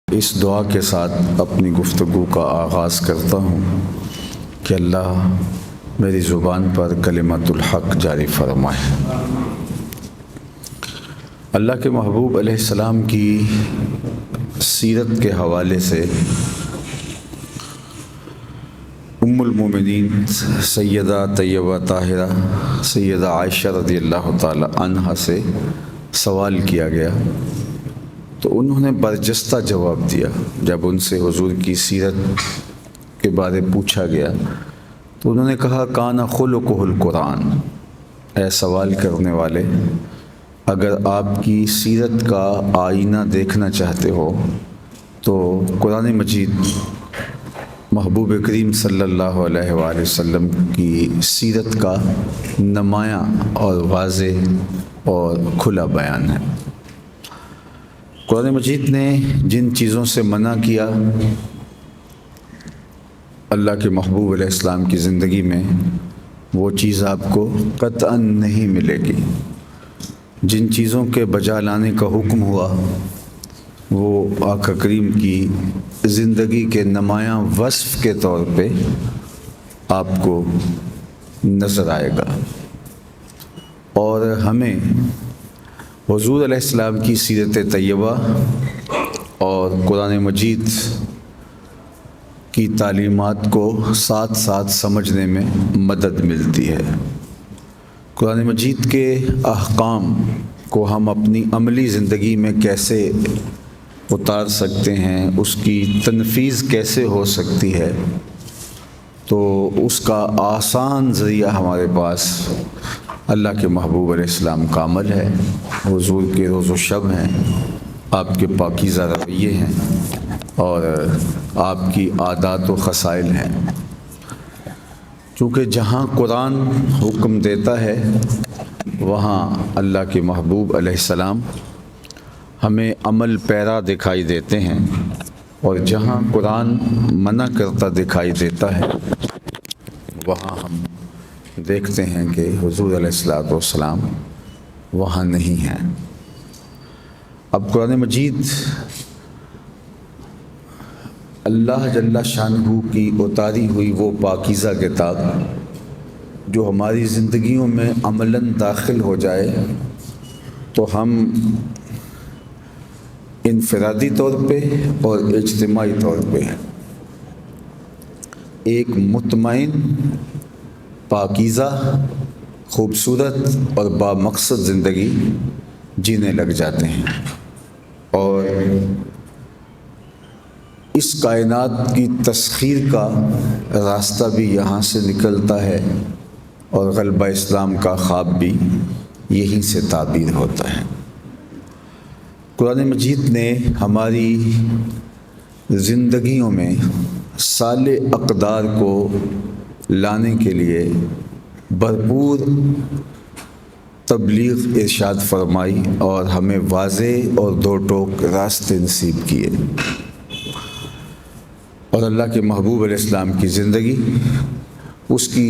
اس دعا کے ساتھ اپنی گفتگو کا آغاز کرتا ہوں کہ اللہ میری زبان پر کلمۃ الحق جاری فرمائے۔ اللہ کے محبوب علیہ السلام کی سیرت کے حوالے سے ام المومنین سیدہ طیبہ طاہرہ سیدہ عائشہ رضی اللہ تعالی عنہا سے سوال کیا گیا تو انہوں نے برجستہ جواب دیا۔ جب ان سے حضور کی سیرت کے بارے پوچھا گیا تو انہوں نے کہا کان خلقہ القرآن۔ اے سوال کرنے والے، اگر آپ کی سیرت کا آئینہ دیکھنا چاہتے ہو تو قرآن مجید محبوب کریم صلی اللہ علیہ وآلہ وسلم کی سیرت کا نمایاں اور واضح اور کھلا بیان ہے۔ قرآن مجید نے جن چیزوں سے منع کیا اللہ کے محبوب علیہ السلام کی زندگی میں، وہ چیز آپ کو قطعاً نہیں ملے گی۔ جن چیزوں کے بجا لانے کا حکم ہوا وہ آقا کریم کی زندگی کے نمایاں وصف کے طور پہ آپ کو نظر آئے گا، اور ہمیں حضور علیہ السلام کی سیرت طیبہ اور قرآن مجید کی تعلیمات کو ساتھ ساتھ سمجھنے میں مدد ملتی ہے۔ قرآن مجید کے احکام کو ہم اپنی عملی زندگی میں کیسے اتار سکتے ہیں، اس کی تنفیذ کیسے ہو سکتی ہے، تو اس کا آسان ذریعہ ہمارے پاس اللہ کے محبوب علیہ السلام کا عمل ہے، حضور کے روز و شب ہیں، آپ کے پاکیزہ رویے ہیں اور آپ کی عادات و خصائل ہیں۔ چونکہ جہاں قرآن حکم دیتا ہے وہاں اللہ کے محبوب علیہ السلام ہمیں عمل پیرا دکھائی دیتے ہیں، اور جہاں قرآن منع کرتا دکھائی دیتا ہے وہاں ہم دیکھتے ہیں کہ حضور علیہ السلام وہاں نہیں ہیں۔ اب قرآن مجید اللہ جل شانہ کی اتاری ہوئی وہ پاکیزہ کتاب جو ہماری زندگیوں میں عملاً داخل ہو جائے تو ہم انفرادی طور پہ اور اجتماعی طور پہ ایک مطمئن، پاکیزہ، خوبصورت اور بامقصد زندگی جینے لگ جاتے ہیں، اور اس کائنات کی تسخیر کا راستہ بھی یہاں سے نکلتا ہے، اور غلبہ اسلام کا خواب بھی یہیں سے تعبیر ہوتا ہے۔ قرآن مجید نے ہماری زندگیوں میں صالح اقدار کو لانے کے لیے بھرپور تبلیغ ارشاد فرمائی اور ہمیں واضح اور دو ٹوک راستے نصیب کیے، اور اللہ کے محبوب علیہ السلام کی زندگی اس کی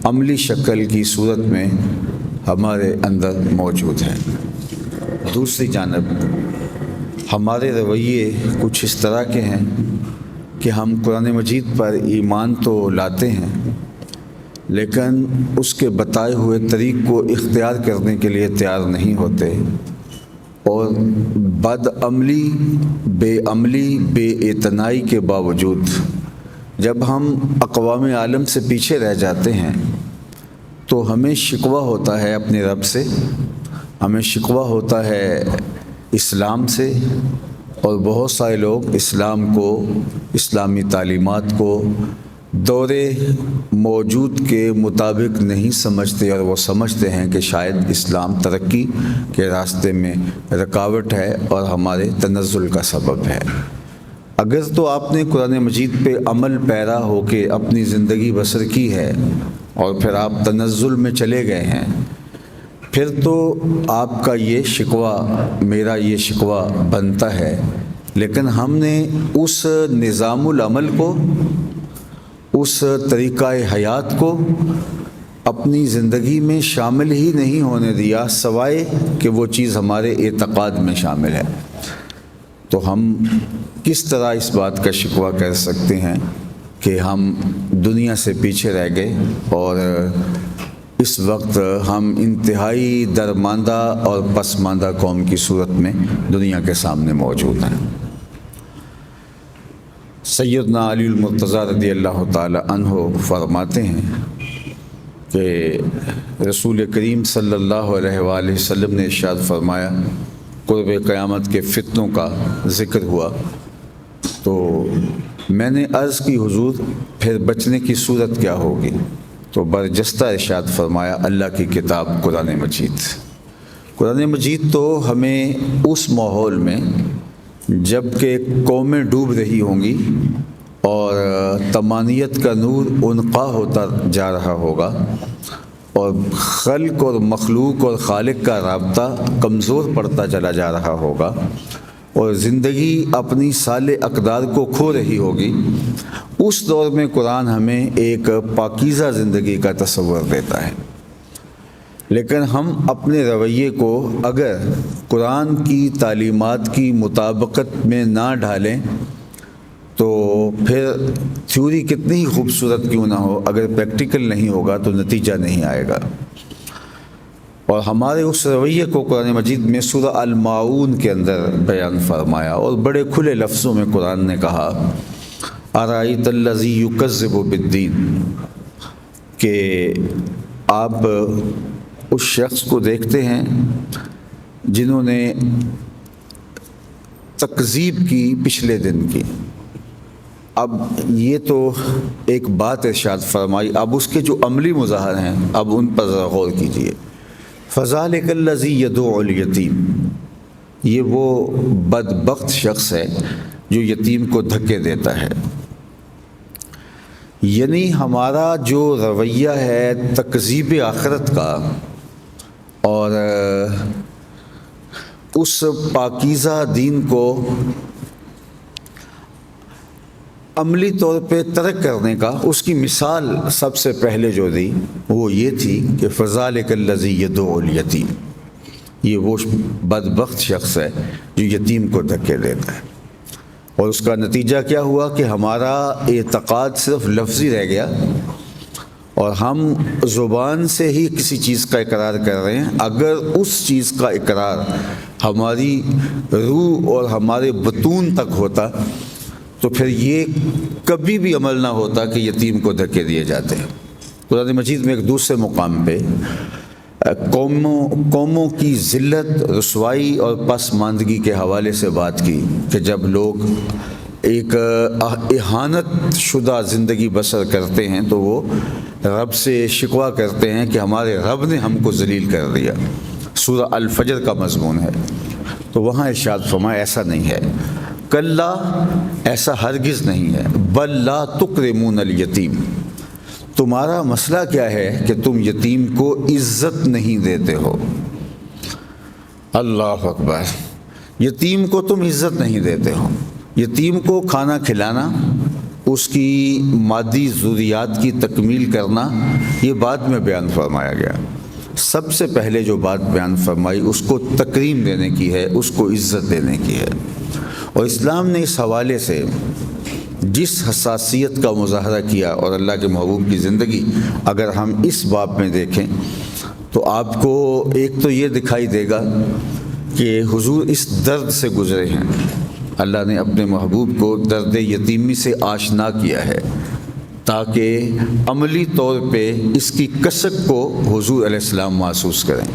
عملی شکل کی صورت میں ہمارے اندر موجود ہے۔ دوسری جانب ہمارے رویے کچھ اس طرح کے ہیں کہ ہم قرآن مجید پر ایمان تو لاتے ہیں لیکن اس کے بتائے ہوئے طریق کو اختیار کرنے کے لیے تیار نہیں ہوتے، اور بد عملی، بے عملی، بے اعتنائی کے باوجود جب ہم اقوام عالم سے پیچھے رہ جاتے ہیں تو ہمیں شکوہ ہوتا ہے اپنے رب سے، ہمیں شکوہ ہوتا ہے اسلام سے، اور بہت سارے لوگ اسلام کو، اسلامی تعلیمات کو دور موجود کے مطابق نہیں سمجھتے، اور وہ سمجھتے ہیں کہ شاید اسلام ترقی کے راستے میں رکاوٹ ہے اور ہمارے تنزل کا سبب ہے۔ اگر تو آپ نے قرآن مجید پہ عمل پیرا ہو کے اپنی زندگی بسر کی ہے اور پھر آپ تنزل میں چلے گئے ہیں، پھر تو آپ کا یہ شکوہ، میرا یہ شکوہ بنتا ہے، لیکن ہم نے اس نظام العمل کو، اس طریقہ حیات کو اپنی زندگی میں شامل ہی نہیں ہونے دیا، سوائے کہ وہ چیز ہمارے اعتقاد میں شامل ہے۔ تو ہم کس طرح اس بات کا شکوہ کر سکتے ہیں کہ ہم دنیا سے پیچھے رہ گئے اور اس وقت ہم انتہائی درماندہ اور پسماندہ قوم کی صورت میں دنیا کے سامنے موجود ہیں۔ سیدنا علی المرتضیٰ رضی اللہ تعالی عنہ فرماتے ہیں کہ رسول کریم صلی اللہ علیہ وآلہ وسلم نے ارشاد فرمایا، قرب قیامت کے فتنوں کا ذکر ہوا تو میں نے عرض کی حضور پھر بچنے کی صورت کیا ہوگی؟ تو برجستہ ارشاد فرمایا اللہ کی کتاب قرآن مجید۔ قرآن مجید تو ہمیں اس ماحول میں جب کہ قومیں ڈوب رہی ہوں گی اور تمانیت کا نور انقا ہوتا جا رہا ہوگا اور خلق اور مخلوق اور خالق کا رابطہ کمزور پڑتا چلا جا رہا ہوگا اور زندگی اپنی سال اقدار کو کھو رہی ہوگی، اس دور میں قرآن ہمیں ایک پاکیزہ زندگی کا تصور دیتا ہے۔ لیکن ہم اپنے رویے کو اگر قرآن کی تعلیمات کی مطابقت میں نہ ڈھالیں تو پھر تھیوری کتنی ہی خوبصورت کیوں نہ ہو، اگر پریکٹیکل نہیں ہوگا تو نتیجہ نہیں آئے گا۔ اور ہمارے اس رویے کو قرآن مجید میں سورہ الماعون کے اندر بیان فرمایا اور بڑے کھلے لفظوں میں قرآن نے کہا، ارأیت الذی یکذب بالدین، کہ آپ اس شخص کو دیکھتے ہیں جنہوں نے تکذیب کی پچھلے دن کی۔ اب یہ تو ایک بات ارشاد فرمائی، اب اس کے جو عملی مظاہر ہیں اب ان پر ذرا غور کیجیے۔ فذلک الذی یدعو الیتیم، یہ وہ بدبخت شخص ہے جو یتیم کو دھکے دیتا ہے۔ یعنی ہمارا جو رویہ ہے تکذیب آخرت کا اور اس پاکیزہ دین کو عملی طور پہ ترک کرنے کا، اس کی مثال سب سے پہلے جو دی وہ یہ تھی کہ فذلک الذی یدعو الیتیم، یہ وہ بدبخت شخص ہے جو یتیم کو دھکے دیتا ہے۔ اور اس کا نتیجہ کیا ہوا کہ ہمارا اعتقاد صرف لفظی رہ گیا اور ہم زبان سے ہی کسی چیز کا اقرار کر رہے ہیں۔ اگر اس چیز کا اقرار ہماری روح اور ہمارے بطون تک ہوتا تو پھر یہ کبھی بھی عمل نہ ہوتا کہ یتیم کو دھکے دیے جاتے ہیں۔ قرآن مجید میں ایک دوسرے مقام پہ قوموں کی ذلت، رسوائی اور پسماندگی کے حوالے سے بات کی کہ جب لوگ ایک اہانت شدہ زندگی بسر کرتے ہیں تو وہ رب سے شکوہ کرتے ہیں کہ ہمارے رب نے ہم کو ذلیل کر دیا۔ سورہ الفجر کا مضمون ہے۔ تو وہاں ارشاد فرمایا ایسا نہیں ہے، کلا، ایسا ہرگز نہیں ہے، بل لا تکرمون الیتیم، تمہارا مسئلہ کیا ہے کہ تم یتیم کو عزت نہیں دیتے ہو۔ اللہ اکبر، یتیم کو تم عزت نہیں دیتے ہو۔ یتیم کو کھانا کھلانا، اس کی مادی ضروریات کی تکمیل کرنا، یہ بعد میں بیان فرمایا گیا۔ سب سے پہلے جو بات بیان فرمائی اس کو تکریم دینے کی ہے، اس کو عزت دینے کی ہے۔ اور اسلام نے اس حوالے سے جس حساسیت کا مظاہرہ کیا، اور اللہ کے محبوب کی زندگی اگر ہم اس باب میں دیکھیں تو آپ کو ایک تو یہ دکھائی دے گا کہ حضور اس درد سے گزرے ہیں۔ اللہ نے اپنے محبوب کو درد یتیمی سے آشنا کیا ہے تاکہ عملی طور پہ اس کی کسک کو حضور علیہ السلام محسوس کریں۔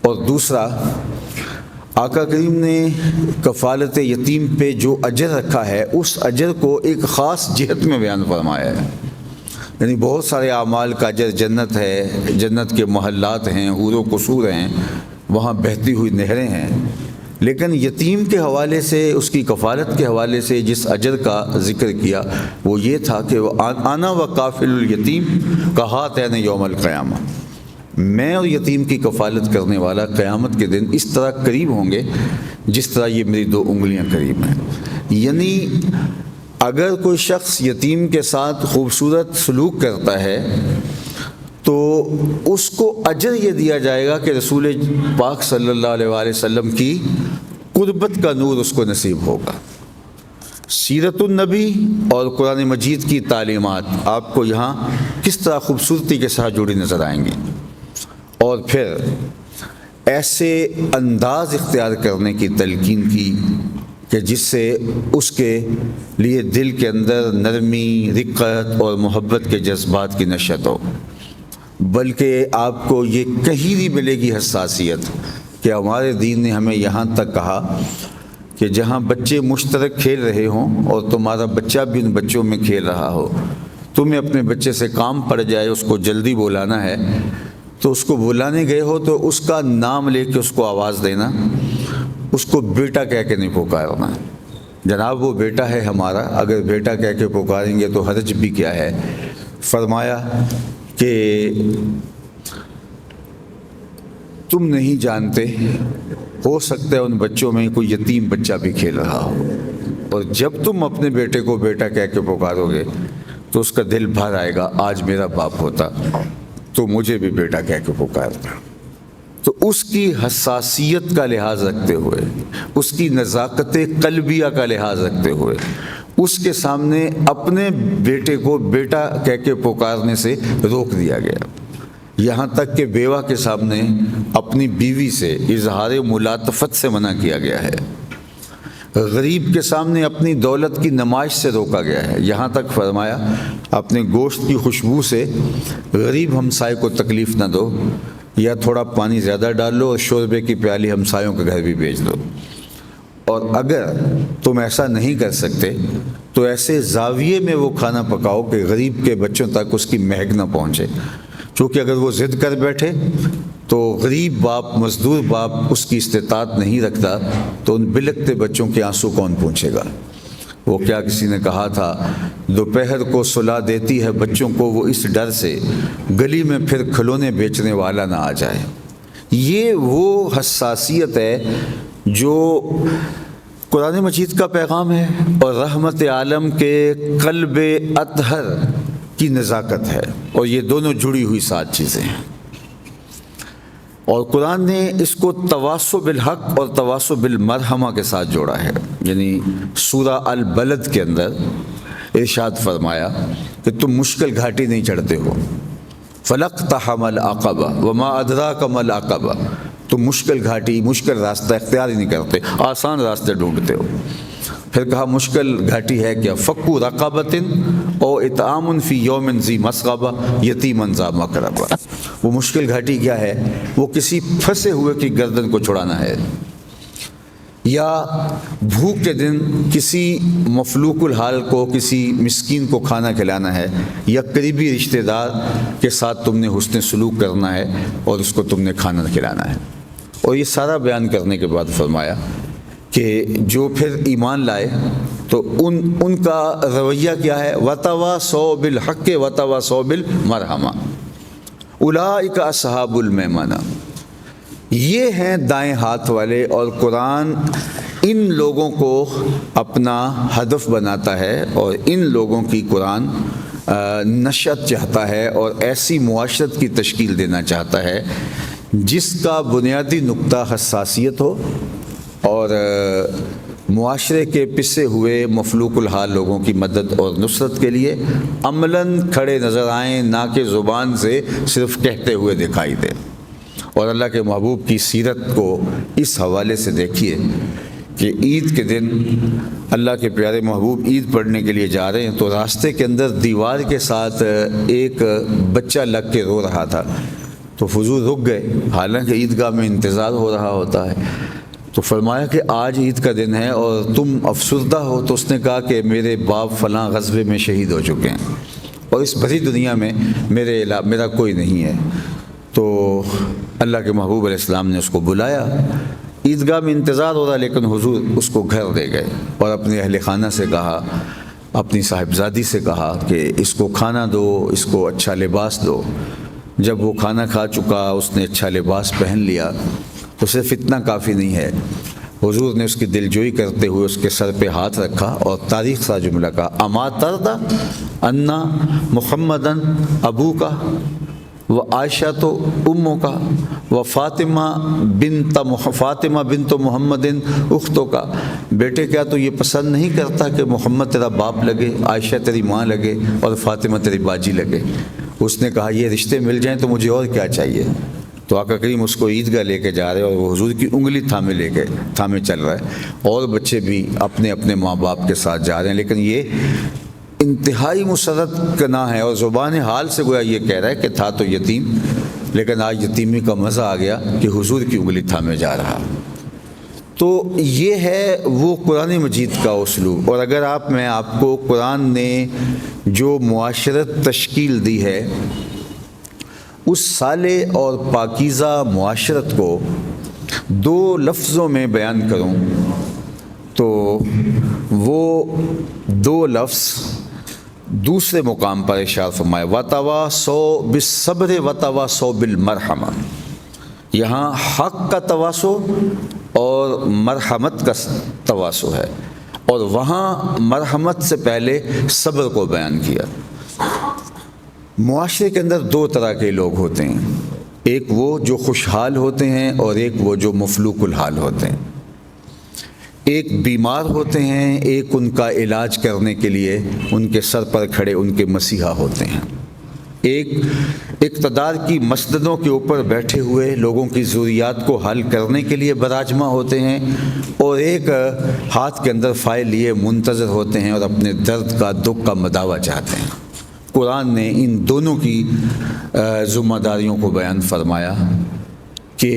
اور دوسرا، آقا کریم نے کفالت یتیم پہ جو اجر رکھا ہے اس اجر کو ایک خاص جہت میں بیان فرمایا ہے۔ یعنی بہت سارے اعمال کا اجر جنت ہے، جنت کے محلات ہیں، حور و قصور ہیں، وہاں بہتی ہوئی نہریں ہیں، لیکن یتیم کے حوالے سے، اس کی کفالت کے حوالے سے جس اجر کا ذکر کیا وہ یہ تھا کہ انا و کافل الیتیم کہاتین یوم القیامہ، میں اور یتیم کی کفالت کرنے والا قیامت کے دن اس طرح قریب ہوں گے جس طرح یہ میری 2 انگلیاں قریب ہیں۔ یعنی اگر کوئی شخص یتیم کے ساتھ خوبصورت سلوک کرتا ہے تو اس کو اجر یہ دیا جائے گا کہ رسول پاک صلی اللہ علیہ وآلہ وسلم کی قربت کا نور اس کو نصیب ہوگا۔ سیرت النبی اور قرآن مجید کی تعلیمات آپ کو یہاں کس طرح خوبصورتی کے ساتھ جڑی نظر آئیں گی، اور پھر ایسے انداز اختیار کرنے کی تلقین کی کہ جس سے اس کے لیے دل کے اندر نرمی، رقت اور محبت کے جذبات کی نشت ہو، بلکہ آپ کو یہ کہیں نہیں ملے گی حساسیت کہ ہمارے دین نے ہمیں یہاں تک کہا کہ جہاں بچے مشترک کھیل رہے ہوں اور تمہارا بچہ بھی ان بچوں میں کھیل رہا ہو، تمہیں اپنے بچے سے کام پڑ جائے، اس کو جلدی بلانا ہے، تو اس کو بلانے گئے ہو تو اس کا نام لے کے اس کو آواز دینا، اس کو بیٹا کہہ کے نہیں پکارنا۔ جناب وہ بیٹا ہے ہمارا، اگر بیٹا کہہ کے پکاریں گے تو حرج بھی کیا ہے۔ فرمایا کہ تم نہیں جانتے، ہو سکتا ہے ان بچوں میں کوئی یتیم بچہ بھی کھیل رہا ہو، اور جب تم اپنے بیٹے کو بیٹا کہہ کے پکارو گے تو اس کا دل بھر آئے گا، آج میرا باپ ہوتا تو مجھے بھی بیٹا کہہ کے پکارتا۔ تو اس کی حساسیت کا لحاظ رکھتے ہوئے، اس کی نزاکت قلبیہ کا لحاظ رکھتے ہوئے، اس کے سامنے اپنے بیٹے کو بیٹا کہہ کے پکارنے سے روک دیا گیا، یہاں تک کہ بیوہ کے سامنے اپنی بیوی سے اظہار ملاطفت سے منع کیا گیا ہے، غریب کے سامنے اپنی دولت کی نمائش سے روکا گیا ہے، یہاں تک فرمایا اپنے گوشت کی خوشبو سے غریب ہمسائے کو تکلیف نہ دو، یا تھوڑا پانی زیادہ ڈال لو اور شوربے کی پیالی ہمسایوں کے گھر بھی بھیج دو، اور اگر تم ایسا نہیں کر سکتے تو ایسے زاویے میں وہ کھانا پکاؤ کہ غریب کے بچوں تک اس کی مہک نہ پہنچے، چونکہ اگر وہ ضد کر بیٹھے تو غریب باپ، مزدور باپ اس کی استطاعت نہیں رکھتا، تو ان بلکتے بچوں کے آنسو کون پوچھے گا۔ وہ کیا کسی نے کہا تھا، دوپہر کو سلا دیتی ہے بچوں کو وہ اس ڈر سے گلی میں پھر کھلونے بیچنے والا نہ آ جائے۔ یہ وہ حساسیت ہے جو قرآن مجید کا پیغام ہے اور رحمت عالم کے قلب اطہر کی نزاکت ہے، اور یہ دونوں جڑی ہوئی سات چیزیں ہیں، اور قرآن نے اس کو تواصو بالحق اور تواصو بالمرحمہ کے ساتھ جوڑا ہے۔ یعنی سورہ البلد کے اندر ارشاد فرمایا کہ تم مشکل گھاٹی نہیں چڑھتے ہو، فلقتحم العقبہ وما ادراک ما العقبہ، تم مشکل گھاٹی، مشکل راستہ اختیار ہی نہیں کرتے، آسان راستے ڈھونڈتے ہو۔ پھر کہا مشکل گھاٹی ہے کیا، فکو رقبۃ او اطعام فی یوم ذی مسغبہ یتیما ذا مقربہ، وہ مشکل گھاٹی کیا ہے، وہ کسی پھنسے ہوئے کی گردن کو چھڑانا ہے، یا بھوک کے دن کسی مفلوق الحال کو، کسی مسکین کو کھانا کھلانا ہے، یا قریبی رشتہ دار کے ساتھ تم نے حسن سلوک کرنا ہے اور اس کو تم نے کھانا کھلانا ہے۔ اور یہ سارا بیان کرنے کے بعد فرمایا کہ جو پھر ایمان لائے تو ان کا رویہ کیا ہے، وَتَوَاصَوْا بِالْحَقِّ وَتَوَاصَوْا بِالْمَرْحَمَةِ اولئک اصحاب المیمنہ، یہ ہیں دائیں ہاتھ والے، اور قرآن ان لوگوں کو اپنا ہدف بناتا ہے اور ان لوگوں کی قرآن نشت چاہتا ہے اور ایسی معاشرت کی تشکیل دینا چاہتا ہے جس کا بنیادی نقطہ حساسیت ہو، اور معاشرے کے پسے ہوئے مفلوق الحال لوگوں کی مدد اور نصرت کے لیے عملاً کھڑے نظر آئیں، نہ کہ زبان سے صرف کہتے ہوئے دکھائی دیں۔ اور اللہ کے محبوب کی سیرت کو اس حوالے سے دیکھیے کہ عید کے دن اللہ کے پیارے محبوب عید پڑھنے کے لیے جا رہے ہیں، تو راستے کے اندر دیوار کے ساتھ ایک بچہ لگ کے رو رہا تھا، تو حضور رک گئے، حالانکہ عیدگاہ میں انتظار ہو رہا ہوتا ہے، تو فرمایا کہ آج عید کا دن ہے اور تم افسردہ ہو، تو اس نے کہا کہ میرے باپ فلاں غزوے میں شہید ہو چکے ہیں اور اس بھری دنیا میں میرا کوئی نہیں ہے۔ تو اللہ کے محبوب علیہ السلام نے اس کو بلایا، عیدگاہ میں انتظار ہو رہا، لیکن حضور اس کو گھر لے گئے اور اپنے اہل خانہ سے کہا، اپنی صاحبزادی سے کہا کہ اس کو کھانا دو، اس کو اچھا لباس دو۔ جب وہ کھانا کھا چکا، اس نے اچھا لباس پہن لیا، تو صرف اتنا کافی نہیں ہے، حضور نے اس کی دلجوئی کرتے ہوئے اس کے سر پہ ہاتھ رکھا اور تاریخ سا جملہ کہا، اما ترضی ان محمدن ابوکا، و عائشہ تو اموں کا و فاطمہ بنت محمد اختوں کا، بیٹے کیا تو یہ پسند نہیں کرتا کہ محمد تیرا باپ لگے، عائشہ تیری ماں لگے اور فاطمہ تیری باجی لگے؟ اس نے کہا یہ رشتے مل جائیں تو مجھے اور کیا چاہیے۔ تو آقا کریم اس کو عیدگاہ لے کے جا رہے اور وہ حضور کی انگلی تھامے چل رہا ہے، اور بچے بھی اپنے اپنے ماں باپ کے ساتھ جا رہے ہیں، لیکن یہ انتہائی مسرت گناہ ہے، اور زبان حال سے گویا یہ کہہ رہا ہے کہ تھا تو یتیم، لیکن آج یتیمی کا مزہ آ گیا کہ حضور کی انگلی تھامے جا رہا۔ تو یہ ہے وہ قرآن مجید کا اسلوب۔ اور اگر میں آپ کو قرآن نے جو معاشرت تشکیل دی ہے اس صالح اور پاکیزہ معاشرت کو 2 لفظوں میں بیان کروں تو وہ 2 لفظ دوسرے مقام پر ارشاد فرمائے، وَتَوَاصَوْا بِالصَّبْرِ وَتَوَاصَوْا بِالْمَرْحَمَةِ، یہاں حق کا تواصو اور مرحمت کا تواصو ہے، اور وہاں مرحمت سے پہلے صبر کو بیان کیا۔ معاشرے کے اندر 2 طرح کے لوگ ہوتے ہیں، ایک وہ جو خوشحال ہوتے ہیں اور ایک وہ جو مفلوق الحال ہوتے ہیں۔ ایک بیمار ہوتے ہیں، ایک ان کا علاج کرنے کے لیے ان کے سر پر کھڑے ان کے مسیحا ہوتے ہیں۔ ایک اقتدار کی مسندوں کے اوپر بیٹھے ہوئے لوگوں کی ضروریات کو حل کرنے کے لیے براجمہ ہوتے ہیں، اور ایک ہاتھ کے اندر فائل لیے منتظر ہوتے ہیں اور اپنے درد کا دکھ کا مداوع چاہتے ہیں۔ قرآن نے ان دونوں کی ذمہ داریوں کو بیان فرمایا کہ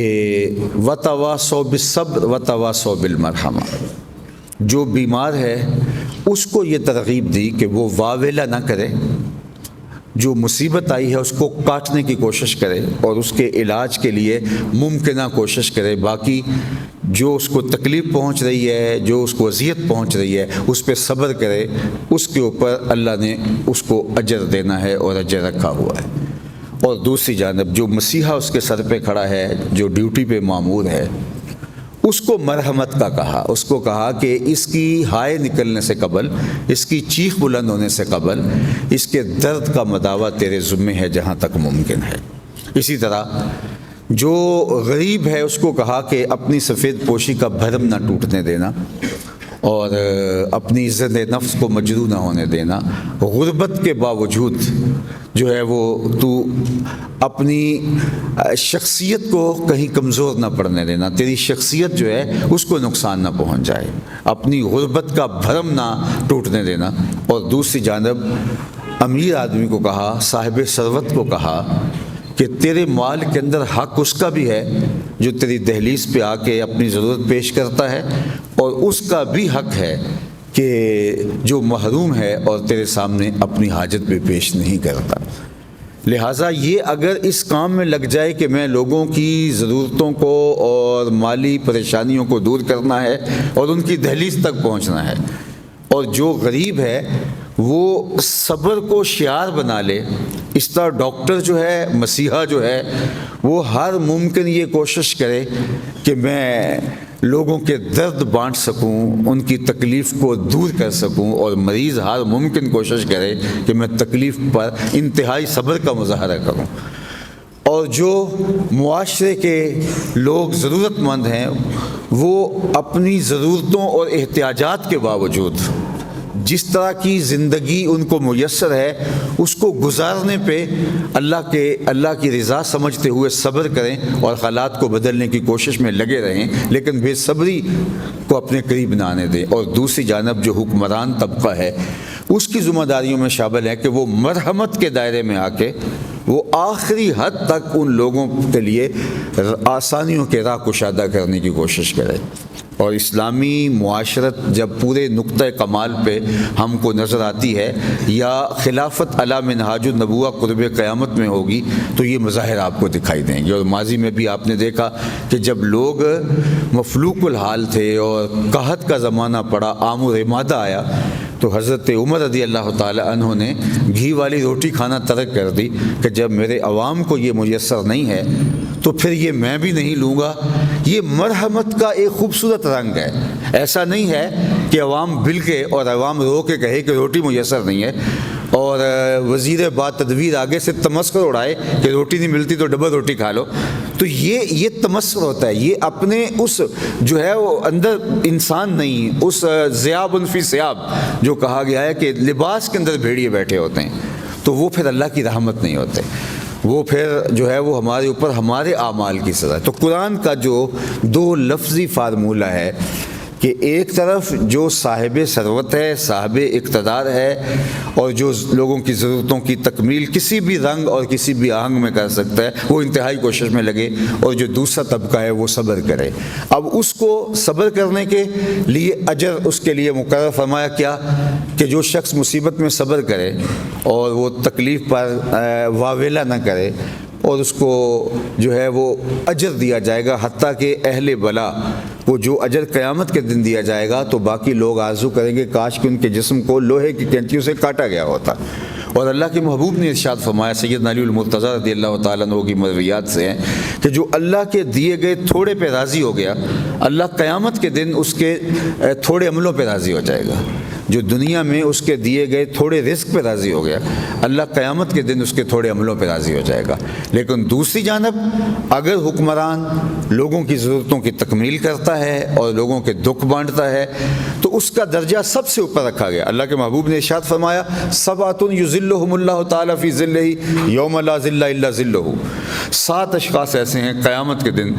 وَتَوَاصَوْا بِالصَّبْرِ وَتَوَاصَوْا بِالْمَرْحَمَةِ، جو بیمار ہے اس کو یہ ترغیب دی کہ وہ واویلا نہ کرے، جو مصیبت آئی ہے اس کو کاٹنے کی کوشش کرے اور اس کے علاج کے لیے ممکنہ کوشش کرے، باقی جو اس کو تکلیف پہنچ رہی ہے، جو اس کو اذیت پہنچ رہی ہے، اس پہ صبر کرے، اس کے اوپر اللہ نے اس کو اجر دینا ہے اور اجر رکھا ہوا ہے۔ اور دوسری جانب جو مسیحا اس کے سر پہ کھڑا ہے، جو ڈیوٹی پہ مامور ہے، اس کو مرحمت کا کہا، اس کو کہا کہ اس کی ہائے نکلنے سے قبل، اس کی چیخ بلند ہونے سے قبل، اس کے درد کا مداوع تیرے ذمے ہے جہاں تک ممکن ہے۔ اسی طرح جو غریب ہے اس کو کہا کہ اپنی سفید پوشی کا بھرم نہ ٹوٹنے دینا اور اپنی عزت نفس کو مجروح نہ ہونے دینا، غربت کے باوجود جو ہے وہ تو اپنی شخصیت کو کہیں کمزور نہ پڑنے دینا، تیری شخصیت جو ہے اس کو نقصان نہ پہنچ جائے، اپنی غربت کا بھرم نہ ٹوٹنے دینا۔ اور دوسری جانب امیر آدمی کو کہا، صاحب ثروت کو کہا کہ تیرے مال کے اندر حق اس کا بھی ہے جو تیری دہلیز پہ آ کے اپنی ضرورت پیش کرتا ہے، اور اس کا بھی حق ہے کہ جو محروم ہے اور تیرے سامنے اپنی حاجت بھی پیش نہیں کرتا۔ لہٰذا یہ اگر اس کام میں لگ جائے کہ میں لوگوں کی ضرورتوں کو اور مالی پریشانیوں کو دور کرنا ہے اور ان کی دہلیز تک پہنچنا ہے، اور جو غریب ہے وہ صبر کو شعار بنا لے، اس طرح ڈاکٹر جو ہے، مسیحا جو ہے، وہ ہر ممکن یہ کوشش کرے کہ میں لوگوں کے درد بانٹ سکوں، ان کی تکلیف کو دور کر سکوں، اور مریض ہر ممکن کوشش کرے کہ میں تکلیف پر انتہائی صبر کا مظاہرہ کروں۔ اور جو معاشرے کے لوگ ضرورت مند ہیں وہ اپنی ضرورتوں اور احتیاجات کے باوجود جس طرح کی زندگی ان کو میسر ہے اس کو گزارنے پہ اللہ کی رضا سمجھتے ہوئے صبر کریں اور حالات کو بدلنے کی کوشش میں لگے رہیں، لیکن بے صبری کو اپنے قریب نہ آنے دیں۔ اور دوسری جانب جو حکمران طبقہ ہے اس کی ذمہ داریوں میں شامل ہے کہ وہ مرحمت کے دائرے میں آ کے وہ آخری حد تک ان لوگوں کے لیے آسانیوں کے راہ کشادہ کرنے کی کوشش کرے۔ اور اسلامی معاشرت جب پورے نقطہ کمال پہ ہم کو نظر آتی ہے یا خلافت علی منہاج النبوہ قرب قیامت میں ہوگی تو یہ مظاہر آپ کو دکھائی دیں گے۔ اور ماضی میں بھی آپ نے دیکھا کہ جب لوگ مفلوق الحال تھے اور قحط کا زمانہ پڑا، آم و رمادہ آیا، تو حضرت عمر رضی اللہ تعالی عنہ نے گھی والی روٹی کھانا ترک کر دی کہ جب میرے عوام کو یہ میسر نہیں ہے تو پھر یہ میں بھی نہیں لوں گا۔ یہ مرحمت کا ایک خوبصورت رنگ ہے۔ ایسا نہیں ہے کہ عوام بل کے اور عوام رو کے کہے کہ روٹی میسر نہیں ہے، اور وزیر با تدبیر آگے سے تمسخر اڑائے کہ روٹی نہیں ملتی تو ڈبل روٹی کھا لو، تو یہ تمسخر ہوتا ہے. یہ اپنے اس جو ہے وہ اندر انسان نہیں، اس ذیاب فی ثیاب جو کہا گیا ہے کہ لباس کے اندر بھیڑیے بیٹھے ہوتے ہیں، تو وہ پھر اللہ کی رحمت نہیں ہوتے، وہ پھر جو ہے وہ ہمارے اوپر ہمارے اعمال کی سزا ہے. تو قرآن کا جو 2 لفظی فارمولہ ہے کہ ایک طرف جو صاحب ثروت ہے، صاحب اقتدار ہے، اور جو لوگوں کی ضرورتوں کی تکمیل کسی بھی رنگ اور کسی بھی آہنگ میں کر سکتا ہے، وہ انتہائی کوشش میں لگے، اور جو دوسرا طبقہ ہے وہ صبر کرے. اب اس کو صبر کرنے کے لیے اجر اس کے لیے مقرر فرمایا کیا کہ جو شخص مصیبت میں صبر کرے اور وہ تکلیف پر واویلا نہ کرے، اور اس کو جو ہے وہ اجر دیا جائے گا، حتیٰ کہ اہل بلا وہ جو اجر قیامت کے دن دیا جائے گا تو باقی لوگ آرزو کریں گے کاش کہ ان کے جسم کو لوہے کی کینچیوں سے کاٹا گیا ہوتا. اور اللہ کے محبوب نے ارشاد فرمایا، سیدنا علی المرتضیٰ رضی اللہ تعالیٰ عنہ کی مرویات سے ہیں کہ جو اللہ کے دیے گئے تھوڑے پہ راضی ہو گیا، اللہ قیامت کے دن اس کے تھوڑے عملوں پہ راضی ہو جائے گا. جو دنیا میں اس کے دیے گئے تھوڑے رزق پہ راضی ہو گیا، اللہ قیامت کے دن اس کے تھوڑے عملوں پہ راضی ہو جائے گا. لیکن دوسری جانب اگر حکمران لوگوں کی ضرورتوں کی تکمیل کرتا ہے اور لوگوں کے دکھ بانٹتا ہے تو اس کا درجہ سب سے اوپر رکھا گیا. اللہ کے محبوب نے ارشاد فرمایا، سبعۃ یظلھم اللہ تعالیٰ فی ظلہ یوم لا ظل الا ظلہ. 7 اشخاص ایسے ہیں قیامت کے دن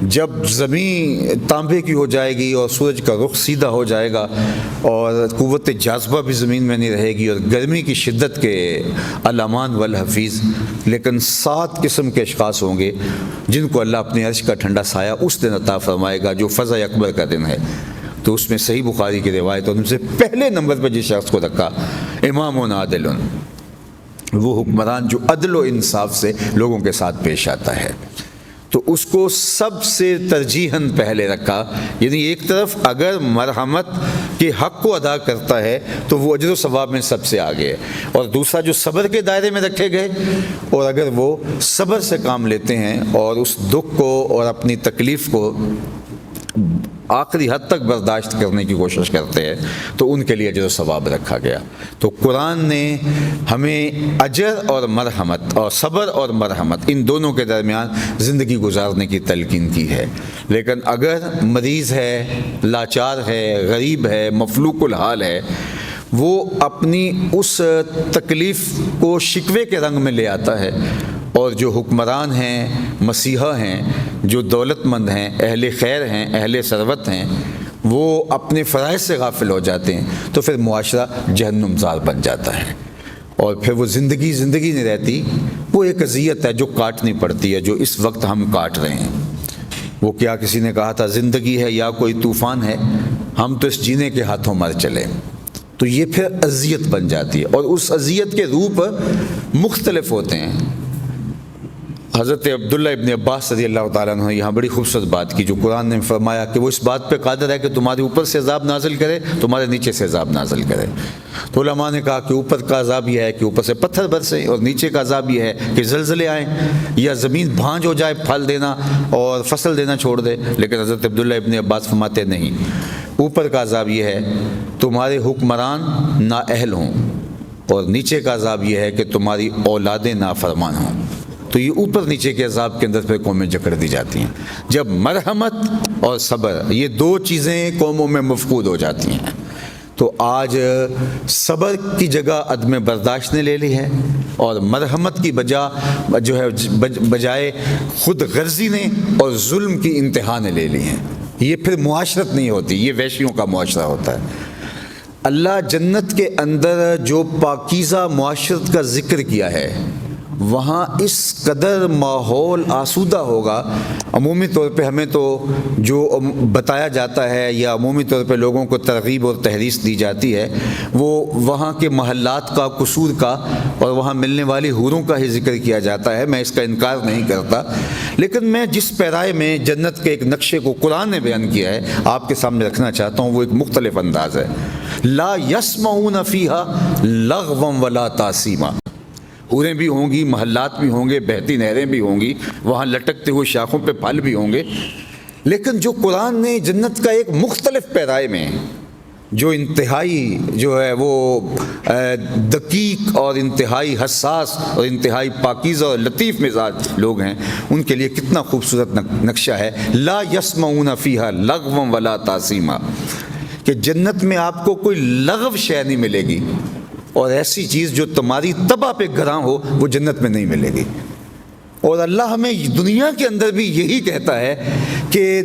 جب زمین تانبے کی ہو جائے گی اور سورج کا رخ سیدھا ہو جائے گا اور قوت جاذبہ بھی زمین میں نہیں رہے گی اور گرمی کی شدت کے الامان والحفیظ، لیکن 7 قسم کے اشخاص ہوں گے جن کو اللہ اپنے عرش کا ٹھنڈا سایہ اس دن عطا فرمائے گا جو فضا اکبر کا دن ہے. تو اس میں صحیح بخاری کی روایت اور ان سے پہلے نمبر پر جس شخص کو رکھا، امام عادل، وہ حکمران جو عدل و انصاف سے لوگوں کے ساتھ پیش آتا ہے، تو اس کو سب سے ترجیحاً پہلے رکھا. یعنی ایک طرف اگر مرحمت کے حق کو ادا کرتا ہے تو وہ اجر و ثواب میں سب سے آگے ہے، اور دوسرا جو صبر کے دائرے میں رکھے گئے اور اگر وہ صبر سے کام لیتے ہیں اور اس دکھ کو اور اپنی تکلیف کو آخری حد تک برداشت کرنے کی کوشش کرتے ہیں تو ان کے لیے اجر و ثواب رکھا گیا. تو قرآن نے ہمیں اجر اور مرحمت اور صبر اور مرحمت ان دونوں کے درمیان زندگی گزارنے کی تلقین کی ہے. لیکن اگر مریض ہے، لاچار ہے، غریب ہے، مفلوق الحال ہے، وہ اپنی اس تکلیف کو شکوے کے رنگ میں لے آتا ہے، اور جو حکمران ہیں، مسیحا ہیں، جو دولت مند ہیں، اہل خیر ہیں، اہل ثروت ہیں، وہ اپنے فرائض سے غافل ہو جاتے ہیں تو پھر معاشرہ جہنم زار بن جاتا ہے، اور پھر وہ زندگی نہیں رہتی. وہ ایک اذیت ہے جو کاٹنی پڑتی ہے، جو اس وقت ہم کاٹ رہے ہیں. وہ کیا کسی نے کہا تھا، زندگی ہے یا کوئی طوفان ہے، ہم تو اس جینے کے ہاتھوں مر چلے. تو یہ پھر اذیت بن جاتی ہے، اور اس اذیت کے روپ مختلف ہوتے ہیں. حضرت عبداللہ ابن عباس رضی اللہ تعالیٰ عنہ نے یہاں بڑی خوبصورت بات کی، جو قرآن نے فرمایا کہ وہ اس بات پہ قادر ہے کہ تمہارے اوپر سے عذاب نازل کرے، تمہارے نیچے سے عذاب نازل کرے. تو علماء نے کہا کہ اوپر کا عذاب یہ ہے کہ اوپر سے پتھر برسے، اور نیچے کا عذاب یہ ہے کہ زلزلے آئیں یا زمین بھانج ہو جائے، پھل دینا اور فصل دینا چھوڑ دے. لیکن حضرت عبداللہ ابن عباس فرماتے نہیں، اوپر کا عذاب یہ ہے تمہارے حکمران نااہل ہوں، اور نیچے کا عذاب یہ ہے کہ تمہاری اولادیں نافرمان ہوں. تو یہ اوپر نیچے کے عذاب کے اندر پھر قومیں جکڑ دی جاتی ہیں. جب مرحمت اور صبر یہ 2 چیزیں قوموں میں مفقود ہو جاتی ہیں تو آج صبر کی جگہ عدم برداشت نے لے لی ہے، اور مرحمت کی بجائے خود غرضی نے اور ظلم کی انتہا نے لے لی ہیں. یہ پھر معاشرت نہیں ہوتی، یہ وحشیوں کا معاشرہ ہوتا ہے. اللہ جنت کے اندر جو پاکیزہ معاشرت کا ذکر کیا ہے وہاں اس قدر ماحول آسودہ ہوگا. عمومی طور پہ ہمیں تو جو بتایا جاتا ہے یا عمومی طور پہ لوگوں کو ترغیب اور تحریص دی جاتی ہے وہ وہاں کے محلات کا، قصور کا اور وہاں ملنے والی حوروں کا ہی ذکر کیا جاتا ہے. میں اس کا انکار نہیں کرتا، لیکن میں جس پیرائے میں جنت کے ایک نقشے کو قرآن نے بیان کیا ہے آپ کے سامنے رکھنا چاہتا ہوں، وہ ایک مختلف انداز ہے. لا یسمعون فیہا لغوا ولا تاثیما. حوریں بھی ہوں گی، محلات بھی ہوں گے، بہتی نہریں بھی ہوں گی، وہاں لٹکتے ہوئے شاخوں پہ پھل بھی ہوں گے. لیکن جو قرآن نے جنت کا ایک مختلف پیرائے میں جو انتہائی جو ہے وہ دقیق اور انتہائی حساس اور انتہائی پاکیزہ اور لطیف مزاج لوگ ہیں، ان کے لیے کتنا خوبصورت نقشہ ہے، لا یسمعون فیہا لغوا ولا تاثیما، کہ جنت میں آپ کو کوئی لغو شے نہیں ملے گی، اور ایسی چیز جو تمہاری طبع پہ گراں ہو وہ جنت میں نہیں ملے گی۔ اور اللہ ہمیں دنیا کے اندر بھی یہی کہتا ہے کہ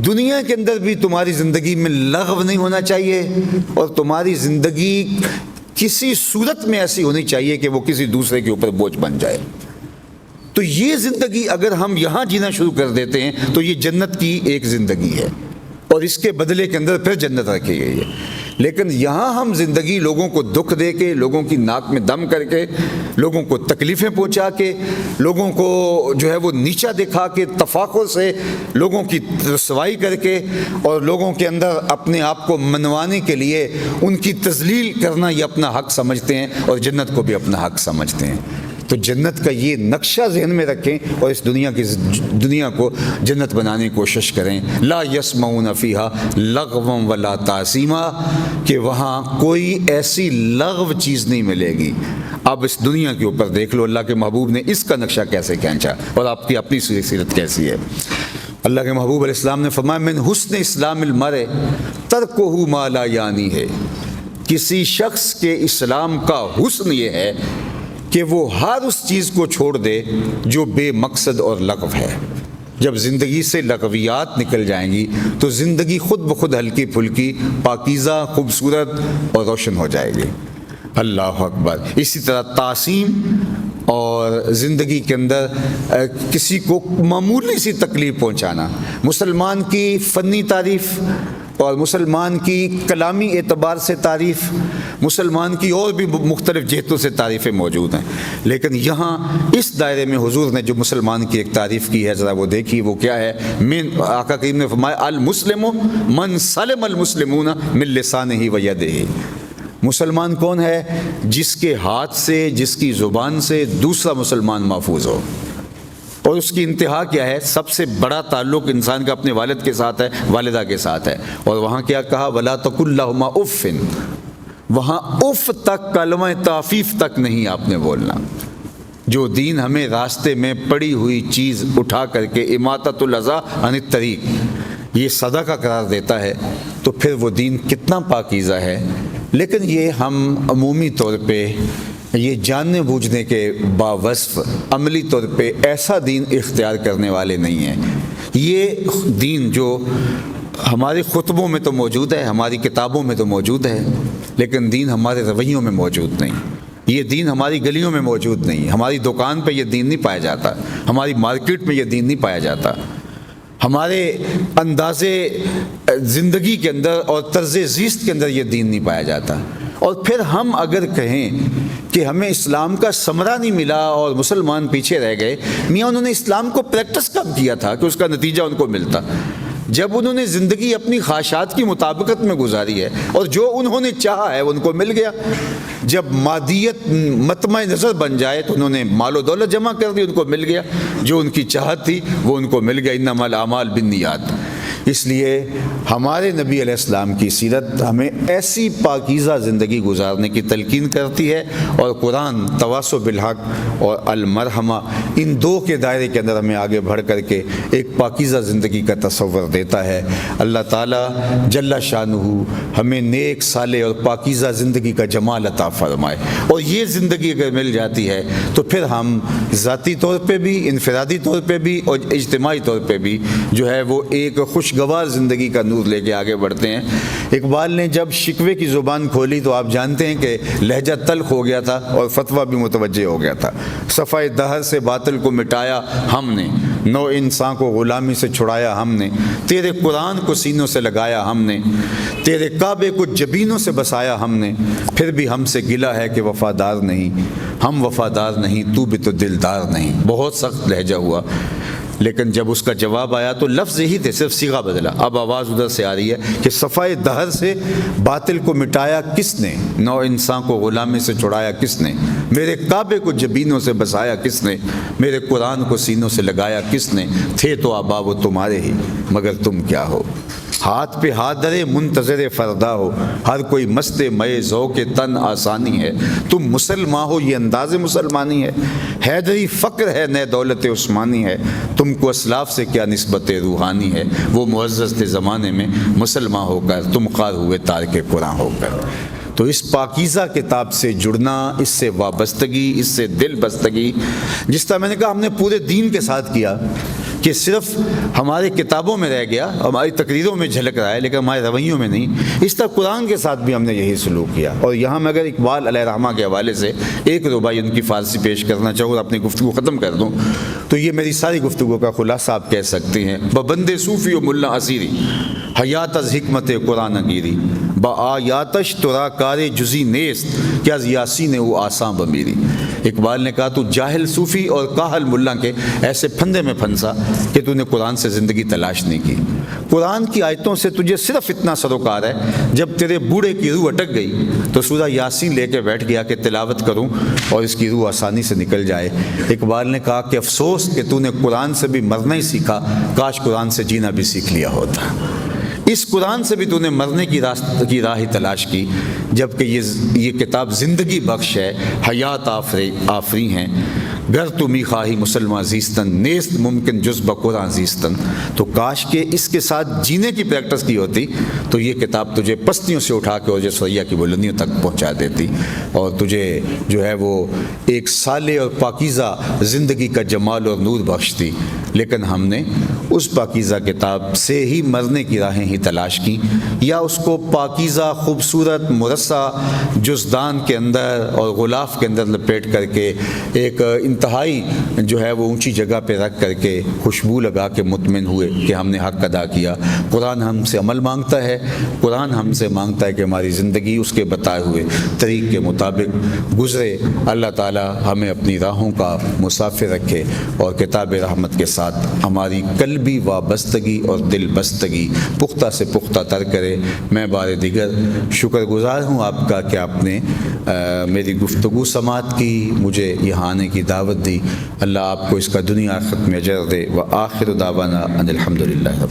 دنیا کے اندر بھی تمہاری زندگی میں لغو نہیں ہونا چاہیے، اور تمہاری زندگی کسی صورت میں ایسی ہونی چاہیے کہ وہ کسی دوسرے کے اوپر بوجھ بن جائے۔ تو یہ زندگی اگر ہم یہاں جینا شروع کر دیتے ہیں تو یہ جنت کی ایک زندگی ہے، اور اس کے بدلے کے اندر پھر جنت رکھی گئی ہے۔ لیکن یہاں ہم زندگی لوگوں کو دکھ دے کے، لوگوں کی ناک میں دم کر کے، لوگوں کو تکلیفیں پہنچا کے، لوگوں کو جو ہے وہ نیچا دکھا کے، تفاخر سے لوگوں کی رسوائی کر کے، اور لوگوں کے اندر اپنے آپ کو منوانے کے لیے ان کی تذلیل کرنا یہ اپنا حق سمجھتے ہیں، اور جنت کو بھی اپنا حق سمجھتے ہیں۔ تو جنت کا یہ نقشہ ذہن میں رکھیں اور اس دنیا کو جنت بنانے کی کوشش کریں۔ لا یسمعون فیہا لغوا ولا تاثیما، کہ وہاں کوئی ایسی لغو چیز نہیں ملے گی۔ اب اس دنیا کے اوپر دیکھ لو اللہ کے محبوب نے اس کا نقشہ کیسے کھینچا، اور آپ کی اپنی سیرت کیسی ہے۔ اللہ کے محبوب علیہ السلام نے فرمایا من حسن اسلام المرء ترکہ ما لا یعنی ہے، کسی شخص کے اسلام کا حسن یہ ہے کہ وہ ہر اس چیز کو چھوڑ دے جو بے مقصد اور لغو ہے۔ جب زندگی سے لغویات نکل جائیں گی تو زندگی خود بخود ہلکی پھلکی، پاکیزہ، خوبصورت اور روشن ہو جائے گی۔ اللہ اکبر۔ اسی طرح تعظیم اور زندگی کے اندر کسی کو معمولی سی تکلیف پہنچانا، مسلمان کی فنی تعریف اور مسلمان کی کلامی اعتبار سے تعریف، مسلمان کی اور بھی مختلف جہتوں سے تعریفیں موجود ہیں، لیکن یہاں اس دائرے میں حضور نے جو مسلمان کی ایک تعریف کی ہے ذرا وہ دیکھیے وہ کیا ہے۔ آقا کریم نے فرمایا المسلم من سلم المسلمون من لسانہ و یدہ، مسلمان کون ہے؟ جس کے ہاتھ سے، جس کی زبان سے دوسرا مسلمان محفوظ ہو۔ اور اس کی انتہا کیا ہے؟ سب سے بڑا تعلق انسان کا اپنے والد کے ساتھ ہے، والدہ کے ساتھ ہے، اور وہاں کیا کہا؟ وَلَا تَقُلْ لَهُمَا اُفٍ، وہاں اف تک، کلمہ تعفیف تک نہیں آپ نے بولنا۔ جو دین ہمیں راستے میں پڑی ہوئی چیز اٹھا کر کے اماطۃ الاذی عن الطریق یہ صدقہ قرار دیتا ہے تو پھر وہ دین کتنا پاکیزہ ہے۔ لیکن یہ ہم عمومی طور پہ یہ جاننے بوجھنے کے باوصف عملی طور پہ ایسا دین اختیار کرنے والے نہیں ہیں۔ یہ دین جو ہمارے خطبوں میں تو موجود ہے، ہماری کتابوں میں تو موجود ہے، لیکن دین ہمارے رویوں میں موجود نہیں۔ یہ دین ہماری گلیوں میں موجود نہیں، ہماری دکان پہ یہ دین نہیں پایا جاتا، ہماری مارکیٹ میں یہ دین نہیں پایا جاتا، ہمارے انداز زندگی کے اندر اور طرز زیست کے اندر یہ دین نہیں پایا جاتا۔ اور پھر ہم اگر کہیں کہ ہمیں اسلام کا ثمرہ نہیں ملا اور مسلمان پیچھے رہ گئے، میاں انہوں نے اسلام کو پریکٹس کب کیا تھا کہ اس کا نتیجہ ان کو ملتا؟ جب انہوں نے زندگی اپنی خواہشات کی مطابقت میں گزاری ہے، اور جو انہوں نے چاہا ہے وہ ان کو مل گیا۔ جب مادیت مطمع نظر بن جائے تو انہوں نے مال و دولت جمع کر دی، ان کو مل گیا، جو ان کی چاہت تھی وہ ان کو مل گیا۔ انما الاعمال بالنیات۔ اس لیے ہمارے نبی علیہ السلام کی سیرت ہمیں ایسی پاکیزہ زندگی گزارنے کی تلقین کرتی ہے، اور قرآن تواصی بالحق اور المرحمہ ان دو کے دائرے کے اندر ہمیں آگے بڑھ کر کے ایک پاکیزہ زندگی کا تصور دیتا ہے۔ اللہ تعالیٰ جل شانہ ہمیں نیک صالح اور پاکیزہ زندگی کا جمال عطا فرمائے، اور یہ زندگی اگر مل جاتی ہے تو پھر ہم ذاتی طور پہ بھی، انفرادی طور پہ بھی اور اجتماعی طور پہ بھی جو ہے وہ ایک خوشگوار زندگی کا نور لے کے آگے بڑھتے ہیں۔ اقبال نے جب شکوے کی زبان کھولی تو آپ جانتے ہیں کہ لہجہ تلخ ہو گیا تھا اور فتویٰ بھی متوجہ ہو گیا تھا۔ صفحہ دہر سے باطل کو مٹایا ہم نے، نو انسان کو غلامی سے چھڑایا ہم نے، تیرے قرآن کو سینوں سے لگایا ہم نے، تیرے کعبے کو جبینوں سے بسایا ہم نے، پھر بھی ہم سے گلہ ہے کہ وفادار نہیں، ہم وفادار نہیں، تو بھی تو دلدار نہیں۔ بہت سخت لہجہ ہوا، لیکن جب اس کا جواب آیا تو لفظ یہی تھے، صرف صیغہ بدلا۔ اب آواز ادھر سے آ رہی ہے کہ صفحہ دہر سے باطل کو مٹایا کس نے، نو انسان کو غلامی سے چھڑایا کس نے، میرے کعبے کو جبینوں سے بسایا کس نے، میرے قرآن کو سینوں سے لگایا کس نے، تھے تو آبا وہ تمہارے ہی مگر تم کیا ہو۔ ہاتھ پہ ہاتھ درے منتظر فردا ہو، ہر کوئی مست مئے ذوق تن آسانی ہے، تم مسلمان ہو یہ انداز مسلمانی ہے، حیدری فقر ہے نئے دولت عثمانی ہے، تم کو اسلاف سے کیا نسبت روحانی ہے، وہ معزز تھے زمانے میں مسلمان ہو کر، تم خوار ہوئے تارک قرآن ہو کر۔ تو اس پاکیزہ کتاب سے جڑنا، اس سے وابستگی، اس سے دل بستگی، جس طرح میں نے کہا ہم نے پورے دین کے ساتھ کیا کہ صرف ہمارے کتابوں میں رہ گیا، ہماری تقریروں میں جھلک رہا ہے لیکن ہمارے رویوں میں نہیں، اس طرح قرآن کے ساتھ بھی ہم نے یہی سلوک کیا۔ اور یہاں میں اگر اقبال علیہ رحمہ کے حوالے سے ایک رباعی ان کی فارسی پیش کرنا چاہوں اور اپنی گفتگو ختم کر دوں تو یہ میری ساری گفتگو کا خلاصہ آپ کہہ سکتے ہیں: ببند صوفی و ملا اسیری حیات از حکمت قرآن گیری، با آیاتش ترا کار جزی نیست کہ از یاسین او آساں بمیری۔ اقبال نے کہا تو جاہل صوفی اور کاہل ملا کے ایسے پھندے میں پھنسا کہ تو نے قرآن سے زندگی تلاش نہیں کی۔ قرآن کی آیتوں سے تجھے صرف اتنا سروکار ہے، جب تیرے بوڑھے کی روح اٹک گئی تو سورہ یاسین لے کے بیٹھ گیا کہ تلاوت کروں اور اس کی روح آسانی سے نکل جائے۔ اقبال نے کہا کہ افسوس کہ تو نے قرآن سے بھی مرنا ہی سیکھا، کاش قرآن سے جینا بھی سیکھ لیا ہوتا۔ اس قرآن سے بھی تو نے مرنے کی راہ ہی تلاش کی، جبکہ یہ کتاب زندگی بخش ہے، حیات آفری ہیں۔ گر تمی خواہی مسلمان زیستن نیست ممکن جز بقرآن زیستن۔ تو کاش کہ اس کے ساتھ جینے کی پریکٹس کی ہوتی تو یہ کتاب تجھے پستیوں سے اٹھا کے اور جو سریا کی بلندیوں تک پہنچا دیتی اور تجھے جو ہے وہ ایک صالح اور پاکیزہ زندگی کا جمال اور نور بخشتی۔ لیکن ہم نے اس پاکیزہ کتاب سے ہی مرنے کی راہیں ہی تلاش کی، یا اس کو پاکیزہ خوبصورت مرصع جزدان کے اندر اور غلاف کے اندر لپیٹ کر کے ایک انتہائی جو ہے وہ اونچی جگہ پہ رکھ کر کے خوشبو لگا کے مطمئن ہوئے کہ ہم نے حق ادا کیا۔ قرآن ہم سے عمل مانگتا ہے، قرآن ہم سے مانگتا ہے کہ ہماری زندگی اس کے بتائے ہوئے طریق کے مطابق گزرے۔ اللہ تعالی ہمیں اپنی راہوں کا مسافر رکھے اور کتاب رحمت کے ساتھ ہماری قلبی وابستگی اور دل بستگی پختہ سے پختہ تر کرے۔ میں بار دیگر شکر گزار ہوں آپ کا کہ آپ نے میری گفتگو سماعت کی، مجھے یہاں آنے کی دعوت دی۔ اللہ آپ کو اس کا دنیا آخرت میں اجر دے۔ وآخر دعوانا ان الحمدللہ۔